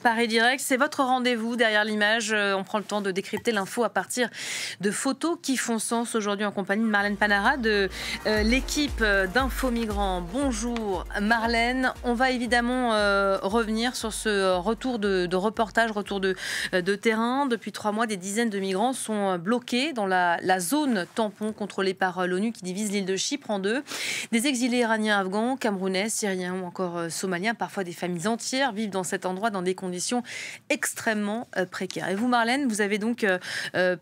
Paris Direct, c'est votre rendez-vous derrière l'image. On prend le temps de décrypter l'info à partir de photos qui font sens aujourd'hui en compagnie de Marlène Panara de l'équipe d'Info Migrants. Bonjour Marlène. On va évidemment revenir sur ce retour de reportage, retour de terrain. Depuis 3 mois, des dizaines de migrants sont bloqués dans la zone tampon contrôlée par l'ONU qui divise l'île de Chypre en deux. Des exilés iraniens, afghans, camerounais, syriens ou encore somaliens, parfois des familles entières, vivent dans cet endroit dans des conditions extrêmement précaires. Et vous, Marlène, vous avez donc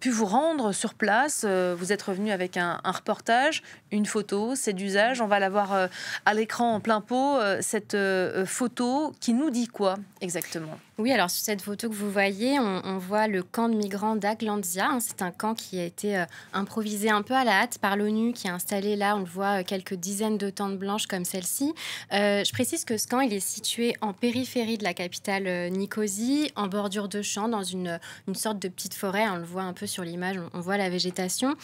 pu vous rendre sur place. Vous êtes revenue avec un reportage, une photo, c'est d'usage. On va la voir à l'écran en plein pot. Cette photo qui nous dit quoi exactement ? Oui, alors sur cette photo que vous voyez, on voit le camp de migrants d'Aglandia. C'est un camp qui a été improvisé un peu à la hâte par l'ONU, qui a installé là, on le voit, quelques dizaines de tentes blanches comme celle-ci. Je précise que ce camp, il est situé en périphérie de la capitale Nicosie, en bordure de champs, dans une sorte de petite forêt. On le voit un peu sur l'image, on voit la végétation.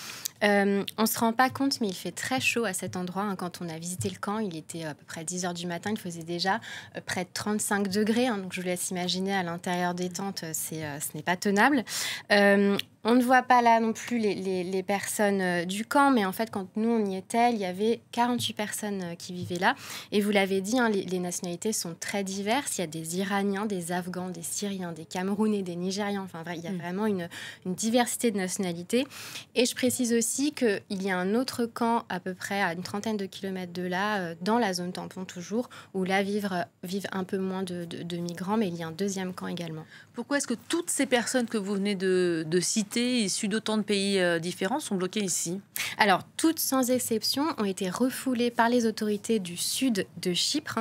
On ne se rend pas compte, mais il fait très chaud à cet endroit. Quand on a visité le camp, il était à peu près 10 heures du matin. Il faisait déjà près de 35 degrés. Donc je vous laisse imaginer à l'intérieur des tentes, ce n'est pas tenable. On ne voit pas là non plus les personnes du camp, mais en fait, quand nous, on y était, il y avait 48 personnes qui vivaient là. Et vous l'avez dit, les nationalités sont très diverses. Il y a des Iraniens, des Afghans, des Syriens, des Camerounais, des Nigérians. Enfin, il y a vraiment une diversité de nationalités. Et je précise aussi qu'il y a un autre camp à peu près à une trentaine de kilomètres de là, dans la zone tampon toujours, où là vivent un peu moins de migrants, mais il y a un deuxième camp également. Pourquoi est-ce que toutes ces personnes que vous venez de citer, issus d'autant de pays différents, sont bloquées ici? Alors, toutes sans exception ont été refoulées par les autorités du sud de Chypre,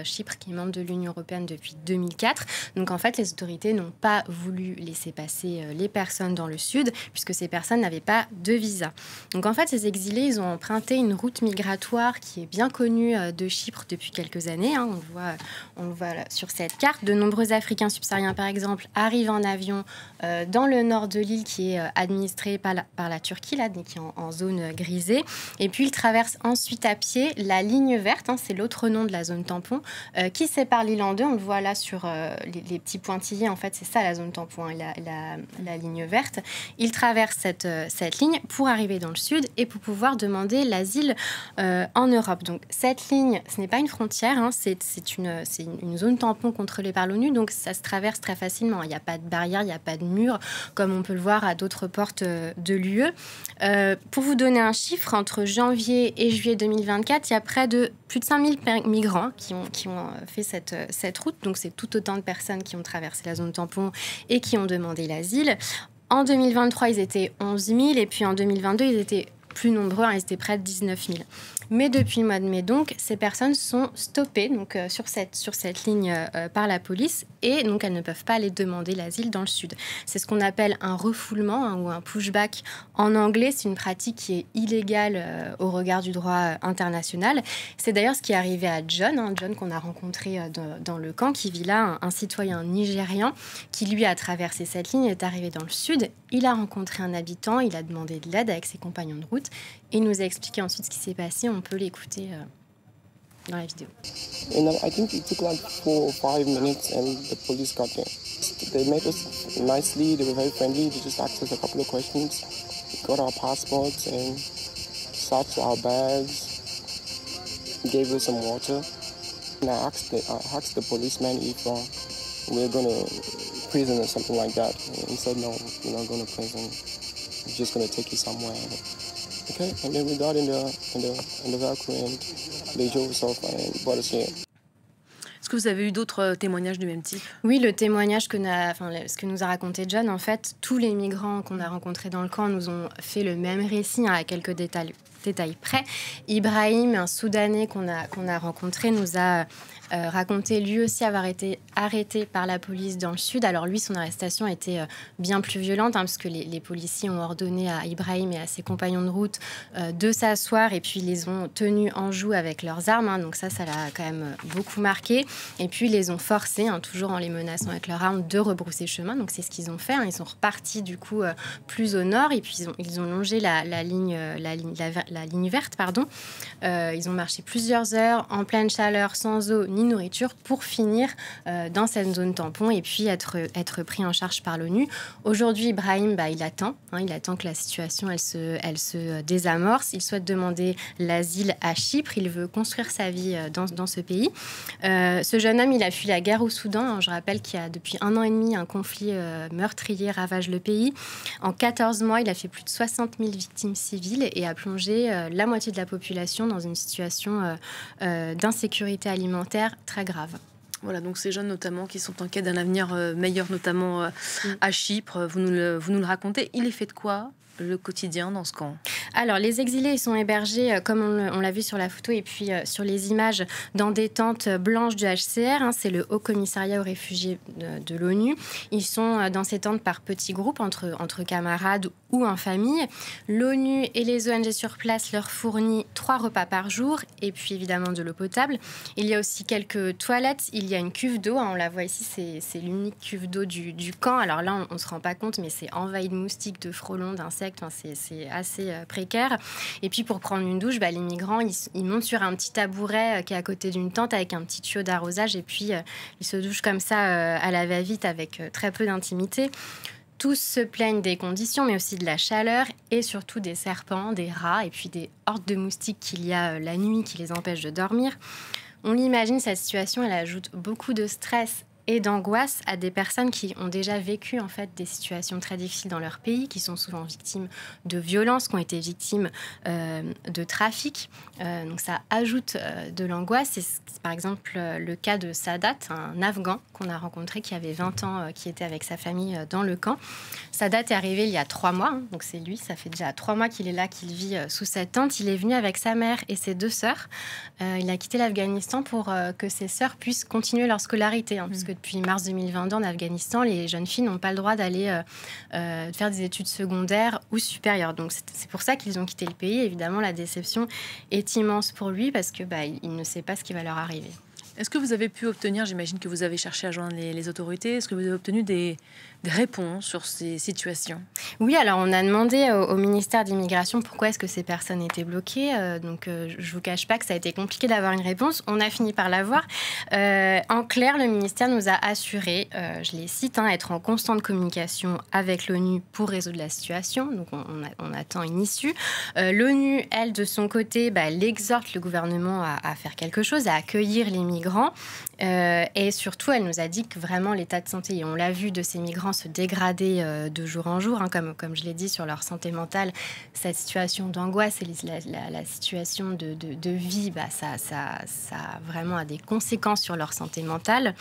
Chypre qui est membre de l'Union européenne depuis 2004. Donc, en fait, les autorités n'ont pas voulu laisser passer les personnes dans le sud, puisque ces personnes n'avaient pas de visa. Donc, en fait, ces exilés, ils ont emprunté une route migratoire qui est bien connue de Chypre depuis quelques années. On le voit là, sur cette carte. De nombreux Africains subsahariens, par exemple, arrivent en avion dans le nord de l'île, qui est administrée par la Turquie, là, qui est en zone grisée. Et puis, ils traversent ensuite à pied la ligne verte, c'est l'autre nom de la zone tampon, qui sépare l'île en deux. On le voit là sur les petits pointillés. En fait, c'est ça la zone tampon, la ligne verte. Ils traversent cette ligne pour arriver dans le sud et pour pouvoir demander l'asile en Europe. Donc, cette ligne, ce n'est pas une frontière, c'est une zone tampon contrôlée par l'ONU, donc ça se traverse très facilement. Il n'y a pas de barrière, il n'y a pas de mur, comme on peut le voir à d'autres portes de l'UE. Pour vous donner un chiffre, entre janvier et juillet 2024, il y a plus de 5000 migrants qui ont fait cette route. Donc, c'est tout autant de personnes qui ont traversé la zone tampon et qui ont demandé l'asile. En 2023, ils étaient 11 000 et puis en 2022, ils étaient plus nombreux, ils étaient près de 19 000. Mais depuis le mois de mai, donc, ces personnes sont stoppées sur cette ligne par la police et donc elles ne peuvent pas aller demander l'asile dans le sud. C'est ce qu'on appelle un refoulement ou un pushback en anglais. C'est une pratique qui est illégale au regard du droit international. C'est d'ailleurs ce qui est arrivé à John, John qu'on a rencontré dans le camp, qui vit là, un citoyen nigérian qui, lui, a traversé cette ligne, est arrivé dans le sud. Il a rencontré un habitant, il a demandé de l'aide avec ses compagnons de route et il nous a expliqué ensuite ce qui s'est passé. On peut l'écouter dans la vidéo. I think it took like 4 or 5 minutes and the police got there. They met us nicely, they were very friendly, they just asked us a couple of questions, got our passports and searched our bags, gave us some water. And I asked the policeman if we were going to prison or something like that. And he said, no, you're not going to prison, we're just going to take you somewhere. Okay, and then we got in the vehicle and they drove us off and brought us here. Est-ce que vous avez eu d'autres témoignages du même type? Oui, le témoignage ce que nous a raconté John, en fait, tous les migrants qu'on a rencontrés dans le camp nous ont fait le même récit, à quelques détails près. Ibrahim, un Soudanais qu'on a rencontré, nous a raconté lui aussi avoir été arrêté par la police dans le sud. Alors lui, son arrestation a été bien plus violente, parce que les policiers ont ordonné à Ibrahim et à ses compagnons de route de s'asseoir et puis ils les ont tenus en joue avec leurs armes. Donc ça l'a quand même beaucoup marqué. Et puis ils les ont forcés, toujours en les menaçant avec leurs armes, de rebrousser chemin. Donc c'est ce qu'ils ont fait. Ils sont repartis du coup plus au nord et puis ils ont longé la ligne la ligne verte, pardon. Ils ont marché plusieurs heures en pleine chaleur, sans eau ni nourriture, pour finir dans cette zone tampon et puis être pris en charge par l'ONU. Aujourd'hui, Brahim, il attend que la situation elle se désamorce. Il souhaite demander l'asile à Chypre. Il veut construire sa vie dans ce pays. Ce jeune homme, il a fui la guerre au Soudan. Je rappelle qu'il y a depuis 1 an et demi un conflit meurtrier ravage le pays. En 14 mois, il a fait plus de 60 000 victimes civiles et a plongé la moitié de la population dans une situation d'insécurité alimentaire très grave. Voilà, donc ces jeunes notamment qui sont en quête d'un avenir meilleur, notamment à Chypre, vous nous le racontez. Il est fait de quoi le quotidien dans ce camp? Alors, les exilés, ils sont hébergés, comme on l'a vu sur la photo et puis sur les images, dans des tentes blanches du HCR. C'est le Haut Commissariat aux réfugiés de l'ONU. Ils sont dans ces tentes par petits groupes, entre camarades ou en famille. L'ONU et les ONG sur place leur fournissent 3 repas par jour et puis évidemment de l'eau potable. Il y a aussi quelques toilettes. Il y a une cuve d'eau. On la voit ici, c'est l'unique cuve d'eau du camp. Alors là, on ne se rend pas compte, mais c'est envahi de moustiques, de frelons, d'insectes. C'est assez précaire. Et puis pour prendre une douche, les migrants, ils montent sur un petit tabouret qui est à côté d'une tente avec un petit tuyau d'arrosage et puis ils se douchent comme ça à la va-vite avec très peu d'intimité. Tous se plaignent des conditions, mais aussi de la chaleur et surtout des serpents, des rats et puis des hordes de moustiques qu'il y a la nuit qui les empêchent de dormir. On l'imagine, cette situation, elle ajoute beaucoup de stress et d'angoisse à des personnes qui ont déjà vécu en fait des situations très difficiles dans leur pays, qui sont souvent victimes de violences, qui ont été victimes de trafic. Donc ça ajoute de l'angoisse. C'est par exemple le cas de Sadat, un Afghan qu'on a rencontré qui avait 20 ans, qui était avec sa famille dans le camp. Sadat est arrivé il y a 3 mois, donc c'est lui, ça fait déjà 3 mois qu'il est là, qu'il vit sous cette tente. Il est venu avec sa mère et ses 2 sœurs. Il a quitté l'Afghanistan pour que ses sœurs puissent continuer leur scolarité, puisque depuis mars 2022, en Afghanistan, les jeunes filles n'ont pas le droit d'aller faire des études secondaires ou supérieures. Donc, c'est pour ça qu'ils ont quitté le pays. Évidemment, la déception est immense pour lui parce que il ne sait pas ce qui va leur arriver. Est-ce que vous avez pu obtenir, j'imagine que vous avez cherché à joindre les autorités, est-ce que vous avez obtenu des réponses sur ces situations? Oui, alors on a demandé au ministère d'immigration pourquoi est-ce que ces personnes étaient bloquées. Je vous cache pas que ça a été compliqué d'avoir une réponse. On a fini par l'avoir. En clair, le ministère nous a assuré, je les cite, être en constante communication avec l'ONU pour résoudre la situation. Donc on attend une issue. L'ONU, elle, de son côté, elle exhorte le gouvernement à faire quelque chose, à accueillir les migrants. Et surtout, elle nous a dit que vraiment l'état de santé, et on l'a vu de ces migrants se dégrader de jour en jour, comme je l'ai dit, sur leur santé mentale, cette situation d'angoisse et la situation de vie, ça vraiment a des conséquences sur leur santé mentale.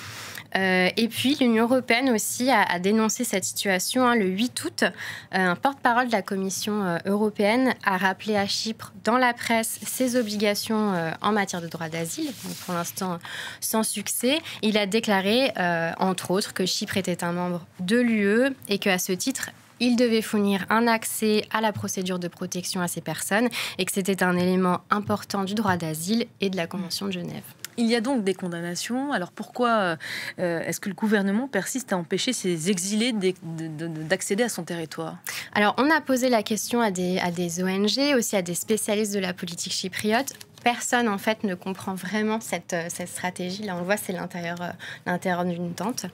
Et puis, l'Union européenne aussi a dénoncé cette situation. Le 8 août, un porte-parole de la Commission européenne a rappelé à Chypre, dans la presse, ses obligations en matière de droit d'asile. Donc, pour l'instant, sans succès. Il a déclaré, entre autres, que Chypre était un membre de l'UE et qu'à ce titre, il devait fournir un accès à la procédure de protection à ces personnes et que c'était un élément important du droit d'asile et de la Convention de Genève. Il y a donc des condamnations. Alors pourquoi est-ce que le gouvernement persiste à empêcher ces exilés d'accéder à son territoire? Alors on a posé la question à des ONG, aussi à des spécialistes de la politique chypriote. Personne, en fait, ne comprend vraiment cette stratégie. Là, on le voit, c'est l'intérieur d'une tente.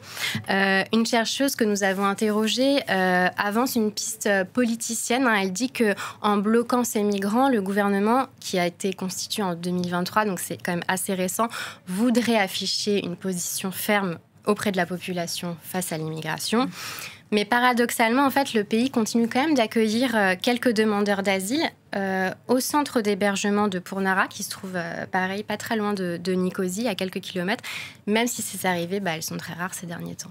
Une chercheuse que nous avons interrogée avance une piste politicienne. Elle dit qu'en bloquant ces migrants, le gouvernement, qui a été constitué en 2023, donc c'est quand même assez récent, voudrait afficher une position ferme auprès de la population face à l'immigration. Mais paradoxalement, en fait, le pays continue quand même d'accueillir quelques demandeurs d'asile au centre d'hébergement de Pournara, qui se trouve, pareil, pas très loin de Nicosie, à quelques kilomètres, même si ces arrivées, elles sont très rares ces derniers temps.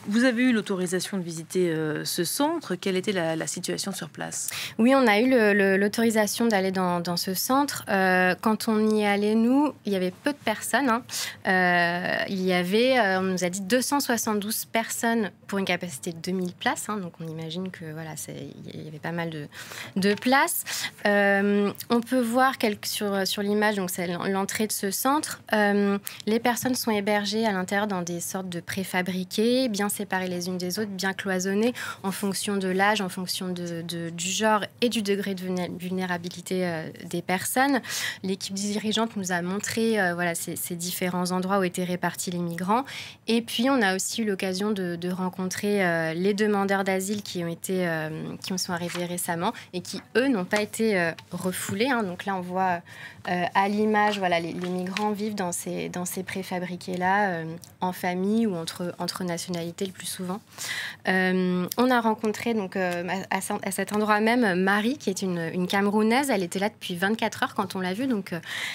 Vous avez eu l'autorisation de visiter ce centre. Quelle était la situation sur place? Oui, on a eu l'autorisation d'aller dans ce centre. Quand on y allait, nous, il y avait peu de personnes. Il y avait, on nous a dit, 272 personnes pour une capacité de 2000 places. Donc on imagine que voilà, il y avait pas mal de places. On peut voir sur l'image, donc c'est l'entrée de ce centre. Les personnes sont hébergées à l'intérieur dans des sortes de préfabriqués, bien séparées les unes des autres, bien cloisonnées en fonction de l'âge, en fonction du genre et du degré de vulnérabilité des personnes. L'équipe dirigeante nous a montré ces différents endroits où étaient répartis les migrants. Et puis, on a aussi eu l'occasion de rencontrer les demandeurs d'asile qui sont arrivés récemment et qui, eux, n'ont pas été refoulés. Donc là, on voit à l'image, les migrants vivent dans ces préfabriqués-là, en famille ou entre nationalités le plus souvent. On a rencontré donc, à cet endroit même Marie, qui est une Camerounaise. Elle était là depuis 24 heures quand on l'a vue. Donc,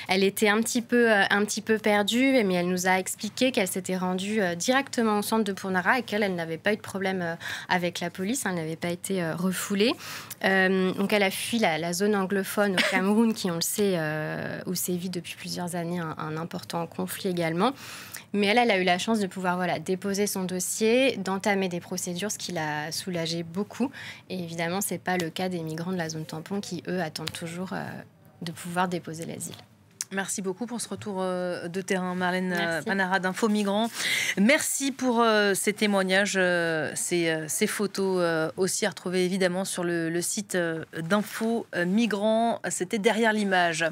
elle était un petit peu perdue, mais elle nous a expliqué qu'elle s'était rendue directement au centre de Pounara et qu'elle n'avait pas eu de problème avec la police. Elle n'avait pas été refoulée. Donc, elle a fui la zone anglophone au Cameroun, qui, on le sait, où sévit depuis plusieurs années un important conflit également. Mais elle a eu la chance de pouvoir déposer son dossier, d'entamer des procédures, ce qui l'a soulagée beaucoup. Et évidemment, ce n'est pas le cas des migrants de la zone tampon qui, eux, attendent toujours de pouvoir déposer l'asile. Merci beaucoup pour ce retour de terrain, Marlène Panara d'Info Migrants. Merci pour ces témoignages, ces photos aussi à retrouver évidemment sur le site d'Info Migrants. C'était derrière l'image.